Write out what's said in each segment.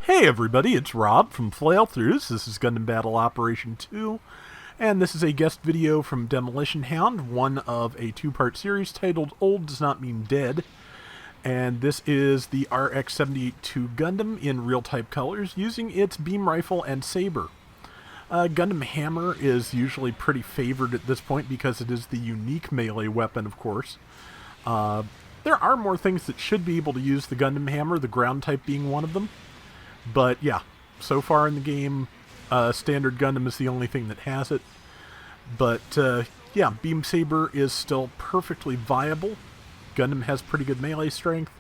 Hey everybody, it's Rob from Flailthroughs. This is Gundam Battle Operation 2, and this is a guest video from Demolition Hound, one of a two-part series titled Old Does Not Mean Dead. And this is the RX-78-2 Gundam in real-type colors, using its beam rifle and saber. Gundam Hammer is usually pretty favored at this point because it is the unique melee weapon, of course. There are more things that should be able to use the Gundam Hammer, the ground type being one of them. But yeah, so far in the game, standard Gundam is the only thing that has it. But yeah, Beam Saber is still perfectly viable. Gundam has pretty good melee strength,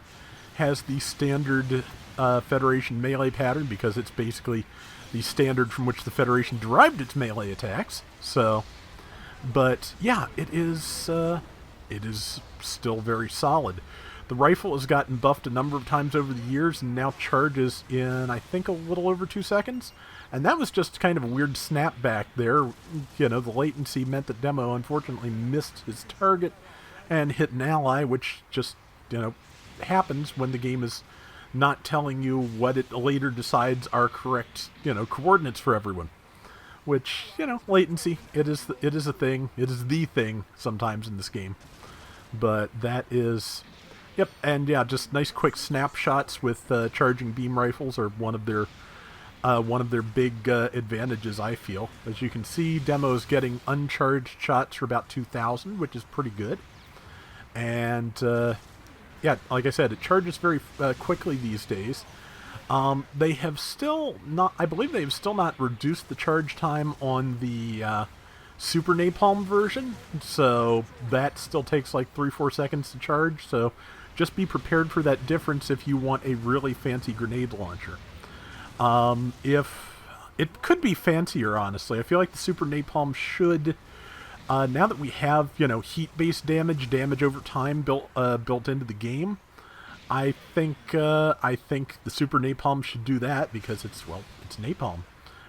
has the standard Federation melee pattern because it's basically the standard from which the Federation derived its melee attacks. So, but yeah, it is still very solid. The rifle has gotten buffed a number of times over the years and now charges in, I think, a little over 2 seconds. And that was just kind of a weird snapback there. You know, the latency meant that Demo unfortunately missed his target and hit an ally, which just, you know, happens when the game is not telling you what it later decides are correct, you know, coordinates for everyone. Which, you know, latency, it is a thing. It is the thing sometimes in this game. But that is... Yep, and yeah, just nice quick snapshots with charging beam rifles are one of their big advantages, I feel. As you can see, Demo's getting uncharged shots for about 2,000, which is pretty good. And yeah, like I said, it charges very quickly these days. They have still not, I believe they have still not reduced the charge time on the Super Napalm version, so that still takes like 3-4 seconds to charge, so just be prepared for that difference if you want a really fancy grenade launcher. If it could be fancier, honestly. I feel like the Super Napalm should, now that we have, you know, heat-based damage over time built into the game, I think the Super Napalm should do that because it's napalm,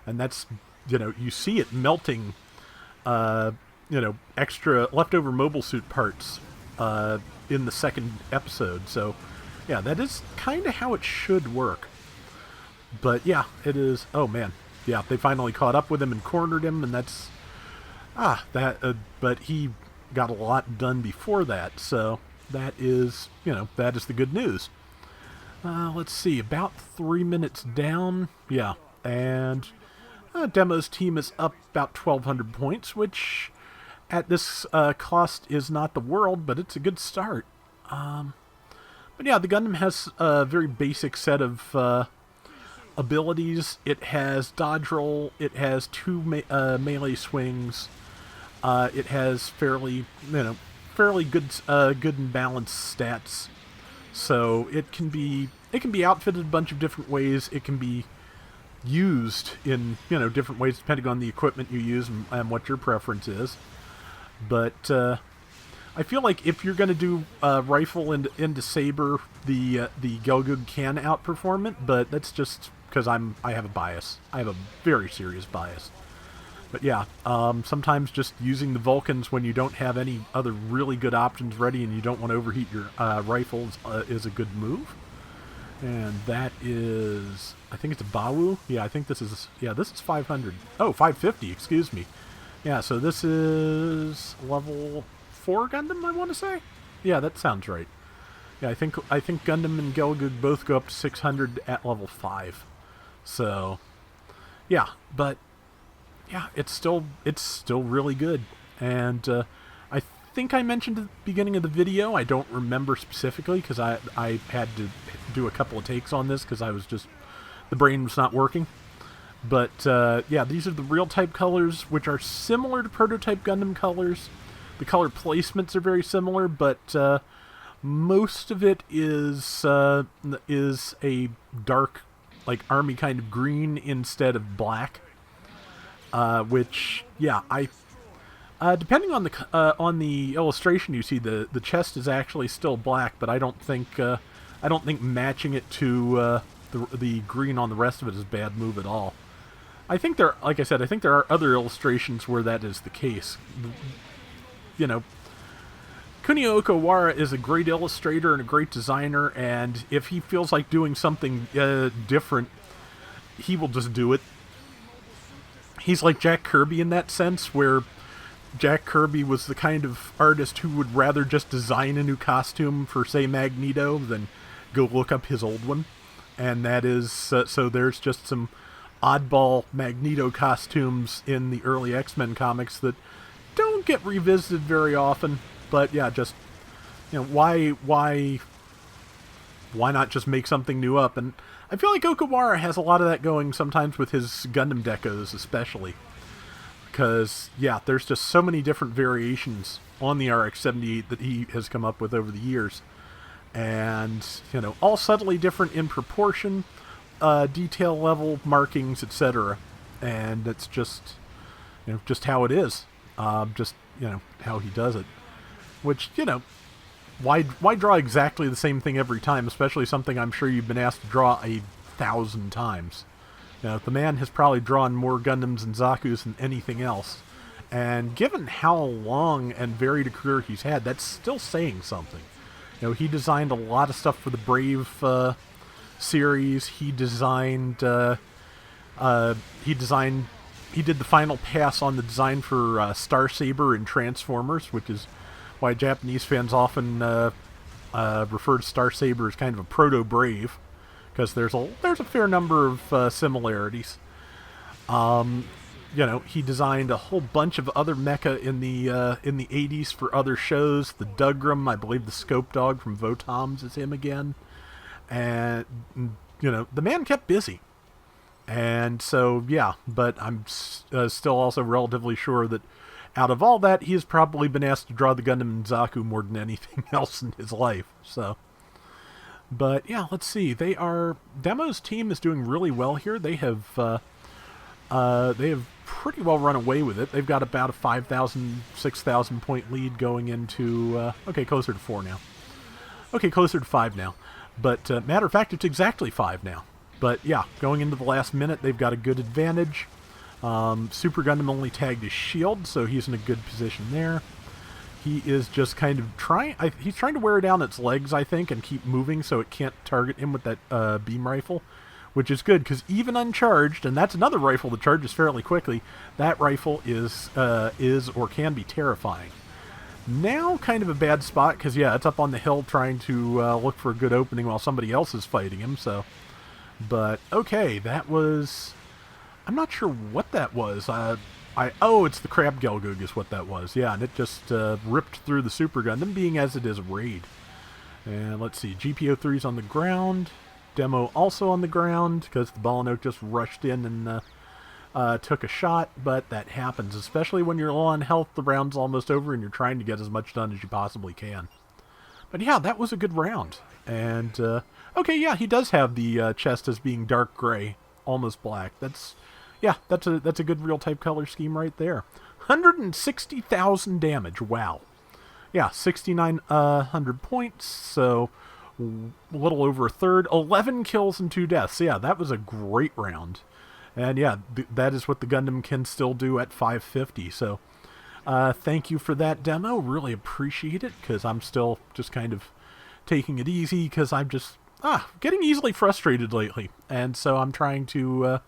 and that's, you know, you see it melting, you know, extra leftover mobile suit parts in the second episode. So yeah, that is kind of how it should work. But yeah, it is. Oh man, yeah, they finally caught up with him and cornered him, and that's but he got a lot done before that, so that is, you know, that is the good news. Let's see, about 3 minutes down, yeah, and Demo's team is up about 1,200 points, which at this cost is not the world, but it's a good start. But yeah, the Gundam has a very basic set of abilities. It has dodge roll, it has 2 melee swings, it has fairly good and balanced stats. So it can be outfitted a bunch of different ways. It can be used in, you know, different ways depending on the equipment you use and what your preference is. But I feel like if you're going to do rifle into saber, the Gelgoog can outperform it, but that's just because I have a bias. I have a very serious bias. But yeah, sometimes just using the Vulcans when you don't have any other really good options ready and you don't want to overheat your rifles is a good move. And that is, I think it's a Bawu. Yeah, I think this is 500. Oh, 550, excuse me. Yeah, so this is level 4 Gundam, I want to say? Yeah, that sounds right. Yeah, I think Gundam and Gelgoog both go up to 600 at level 5. So, yeah, but yeah, it's still really good. And I think I mentioned at the beginning of the video, I don't remember specifically because I had to do a couple of takes on this because the brain was not working. But yeah, these are the real type colors, which are similar to prototype Gundam colors. The color placements are very similar, but most of it is a dark, like army kind of green instead of black. Which, yeah, depending on the illustration you see, the chest is actually still black, but I don't think matching it to the green on the rest of it is a bad move at all. I think like I said, I think there are other illustrations where that is the case. You know, Kunio Okawara is a great illustrator and a great designer, and if he feels like doing something different, he will just do it. He's like Jack Kirby in that sense, where Jack Kirby was the kind of artist who would rather just design a new costume for, say, Magneto than go look up his old one. And that is, so there's just some oddball Magneto costumes in the early X-Men comics that don't get revisited very often. But yeah, just, why not just make something new up? And I feel like Okawara has a lot of that going sometimes with his Gundam decos especially. Because, yeah, there's just so many different variations on the RX-78 that he has come up with over the years. And, all subtly different in proportion, detail level, markings, etc. And it's just, just how it is. Just, how he does it. Which, why draw exactly the same thing every time, especially something I'm sure you've been asked to draw 1,000 times. The man has probably drawn more Gundams and Zakus than anything else. And given how long and varied a career he's had, that's still saying something. He designed a lot of stuff for the Brave series. He did the final pass on the design for Star Saber and Transformers, which is why Japanese fans often refer to Star Saber as kind of a proto-Brave, because there's a fair number of similarities. He designed a whole bunch of other mecha in the 80s for other shows. The Dugram, I believe the Scope Dog from Votoms is him again. And, the man kept busy. And so, yeah, but I'm still also relatively sure that out of all that, he has probably been asked to draw the Gundam and Zaku more than anything else in his life. So, but yeah, let's see. Demo's team is doing really well here. They have pretty well run away with it. They've got about a 5,000, 6,000 point lead going into, closer to 4 now. Okay, closer to 5 now. But matter of fact, it's exactly 5 now. But yeah, going into the last minute, they've got a good advantage. Super Gundam only tagged his shield, so he's in a good position there. He is just kind of he's trying to wear down its legs, I think, and keep moving so it can't target him with that beam rifle, which is good, because even uncharged, and that's another rifle that charges fairly quickly, that rifle is or can be terrifying. Now, kind of a bad spot, because, yeah, it's up on the hill trying to look for a good opening while somebody else is fighting him, so. But, okay, that was... I'm not sure what that was. It's the Crab Gelgoog is what that was. Yeah, and it just ripped through the Super Gundam, being as it is a raid. And let's see, GPO-3's on the ground. Demo also on the ground, because the Ball and Oak just rushed in and took a shot, but that happens, especially when you're low on health, the round's almost over, and you're trying to get as much done as you possibly can. But yeah, that was a good round. And, okay, yeah, he does have the chest as being dark gray, almost black. That's a good real-type color scheme right there. 160,000 damage, wow. Yeah, 6,900 points, so a little over a third. 11 kills and 2 deaths. Yeah, that was a great round. And yeah, that is what the Gundam can still do at 550. So thank you for that demo. Really appreciate it, because I'm still just kind of taking it easy, because I'm just getting easily frustrated lately. And so I'm trying to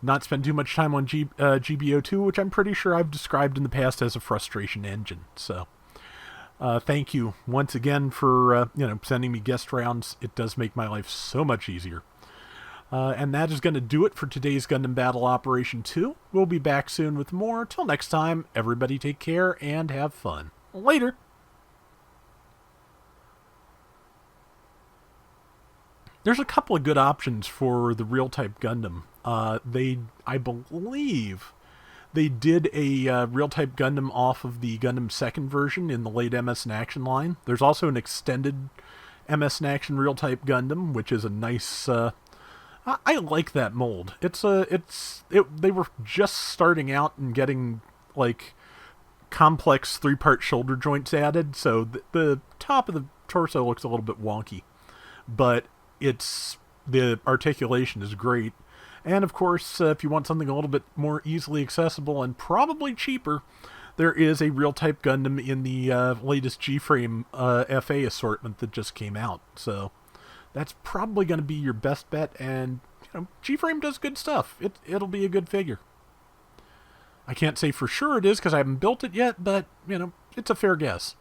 not spend too much time on GBO2, which I'm pretty sure I've described in the past as a frustration engine. So thank you once again for sending me guest rounds. It does make my life so much easier. And that is going to do it for today's Gundam Battle Operation 2. We'll be back soon with more. Till next time, everybody take care and have fun. Later! There's a couple of good options for the real-type Gundam. I believe they did a real-type Gundam off of the Gundam second version in the late MS in Action line. There's also an extended MS in Action real-type Gundam, which is a nice... I like that mold. They were just starting out and getting, like, complex 3-part shoulder joints added, so the top of the torso looks a little bit wonky. But the articulation is great. And of course, if you want something a little bit more easily accessible and probably cheaper, there is a real-type Gundam in the latest G-Frame FA assortment that just came out. So that's probably going to be your best bet. And, G-Frame does good stuff. It'll be a good figure. I can't say for sure it is because I haven't built it yet, but, it's a fair guess.